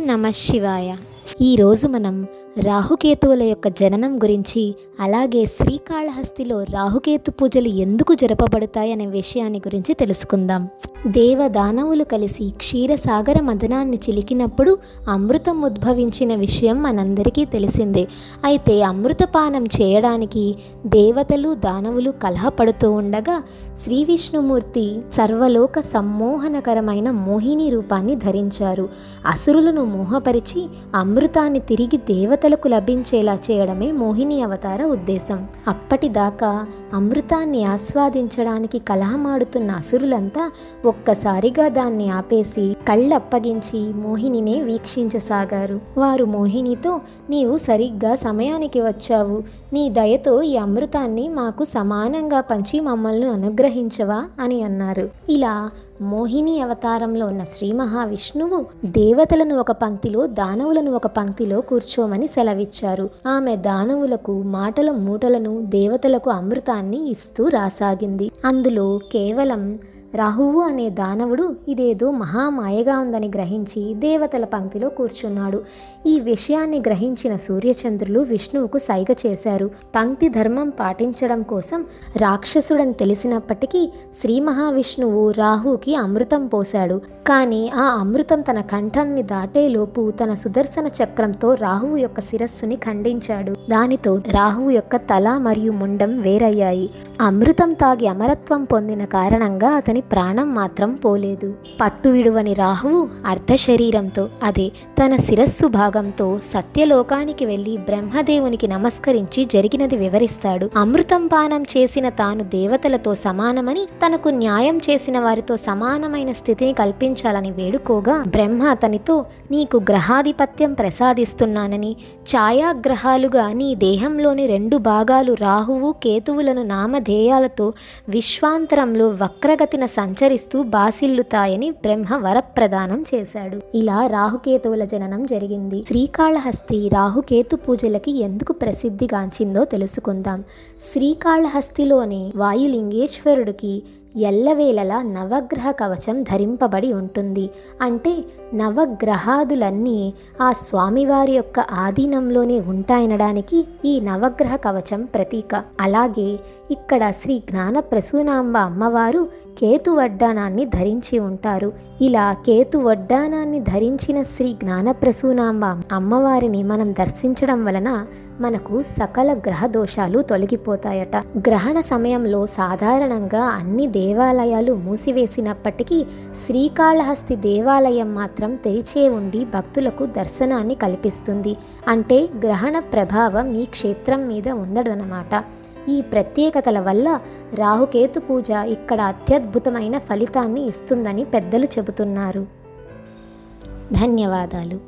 నమః శివాయ. ఈరోజు మనం రాహుకేతువుల యొక్క జననం గురించి, అలాగే శ్రీకాళహస్తిలో రాహుకేతు పూజలు ఎందుకు జరపబడతాయి అనే విషయాన్ని గురించి తెలుసుకుందాం. దేవదానవులు కలిసి క్షీరసాగర మదనాన్ని చిలికినప్పుడు అమృతం ఉద్భవించిన విషయం మనందరికీ తెలిసిందే. అయితే అమృతపానం చేయడానికి దేవతలు దానవులు కలహపడుతూ ఉండగా శ్రీ విష్ణుమూర్తి సర్వలోక సమ్మోహనకరమైన మోహిని రూపాన్ని ధరించారు. అసురులను మోహపరిచి అమృతాన్ని తిరిగి దేవతలకు లభించేలా చేయడమే మోహిని అవతార ఉద్దేశం. అప్పటిదాకా అమృతాన్ని ఆస్వాదించడానికి కలహమాడుతున్న అసురులంతా ఒక్కసారిగా దాన్ని ఆపేసి కళ్ళప్పగించి మోహినినే వీక్షించసాగారు. వారు మోహినితో, నీవు సరిగ్గా సమయానికి వచ్చావు, నీ దయతో ఈ అమృతాన్ని మాకు సమానంగా పంచి మమ్మల్ని అనుగ్రహించవా అని అన్నారు. ఇలా మోహిని అవతారంలో ఉన్న శ్రీ మహావిష్ణువు దేవతలను ఒక పంక్తిలో, దానవులను ఒక పంక్తిలో కూర్చోమని సెలవిచ్చారు. ఆమె దానవులకు మాటల మూటలను, దేవతలకు అమృతాన్ని ఇస్తూ రాసాగింది. అందులో కేవలం రాహువు అనే దానవుడు ఇదేదో మహామాయగా ఉందని గ్రహించి దేవతల పంక్తిలో కూర్చున్నాడు. ఈ విషయాన్ని గ్రహించిన సూర్యచంద్రులు విష్ణువుకు సైగ చేశారు. పంక్తి ధర్మం పాటించడం కోసం రాక్షసుడని తెలిసినప్పటికీ శ్రీ మహావిష్ణువు రాహుకి అమృతం పోశాడు. కానీ ఆ అమృతం తన కంఠాన్ని దాటేలోపు తన సుదర్శన చక్రంతో రాహువు యొక్క శిరస్సుని ఖండించాడు. దానితో రాహువు యొక్క తల మరియు ముండం వేరయ్యాయి. అమృతం తాగి అమరత్వం పొందిన కారణంగా అతని ప్రాణం మాత్రం పోలేదు. పట్టు విడువని రాహువు అర్ధ శరీరంతో, అదే తన శిరస్సు భాగంతో సత్యలోకానికి వెళ్లి బ్రహ్మదేవునికి నమస్కరించి జరిగినది వివరిస్తాడు. అమృతం పానం చేసిన తాను దేవతలతో సమానమని, తనకు న్యాయం చేసిన వారితో సమానమైన స్థితిని కల్పించాలని వేడుకోగా బ్రహ్మ అతనితో, నీకు గ్రహాధిపత్యం ప్రసాదిస్తున్నానని, ఛాయాగ్రహాలుగా నీ దేహంలోని 2 భాగాలు రాహువు కేతువులను నామధేయాలతో విశ్వాంతరంలో వక్రగతిన సంచరిస్తూ బాసిల్లుతాయని బ్రహ్మ వరప్రదానం చేశాడు. ఇలా రాహుకేతువుల జననం జరిగింది. శ్రీకాళహస్తి రాహుకేతు పూజలకి ఎందుకు ప్రసిద్ధిగాంచిందో తెలుసుకుందాం. శ్రీకాళహస్తిలోని వాయులింగేశ్వరుడికి ఎల్లవేళలా నవగ్రహ కవచం ధరింపబడి ఉంటుంది. అంటే నవగ్రహాదులన్నీ ఆ స్వామివారి యొక్క ఆధీనంలోనే ఉంటాయనడానికి ఈ నవగ్రహ కవచం ప్రతీక. అలాగే ఇక్కడ శ్రీ జ్ఞాన ప్రసూనాంబ అమ్మవారు కేతు వడ్డానాన్ని ధరించి ఉంటారు. ఇలా కేతు వడ్డానాన్ని ధరించిన శ్రీ జ్ఞాన ప్రసూనాంబ అమ్మవారిని మనం దర్శించడం వలన మనకు సకల గ్రహ దోషాలు తొలగిపోతాయట. గ్రహణ సమయంలో సాధారణంగా అన్ని దేవాలయాలు మూసివేసినప్పటికీ శ్రీకాళహస్తి దేవాలయం మాత్రం తెరిచే ఉండి భక్తులకు దర్శనాన్ని కల్పిస్తుంది. అంటే గ్రహణ ప్రభావం ఈ క్షేత్రం మీద ఉండదన్నమాట. ఈ ప్రత్యేకతల వల్ల రాహుకేతు పూజ ఇక్కడ అత్యద్భుతమైన ఫలితాన్ని ఇస్తుందని పెద్దలు చెబుతున్నారు. ధన్యవాదాలు.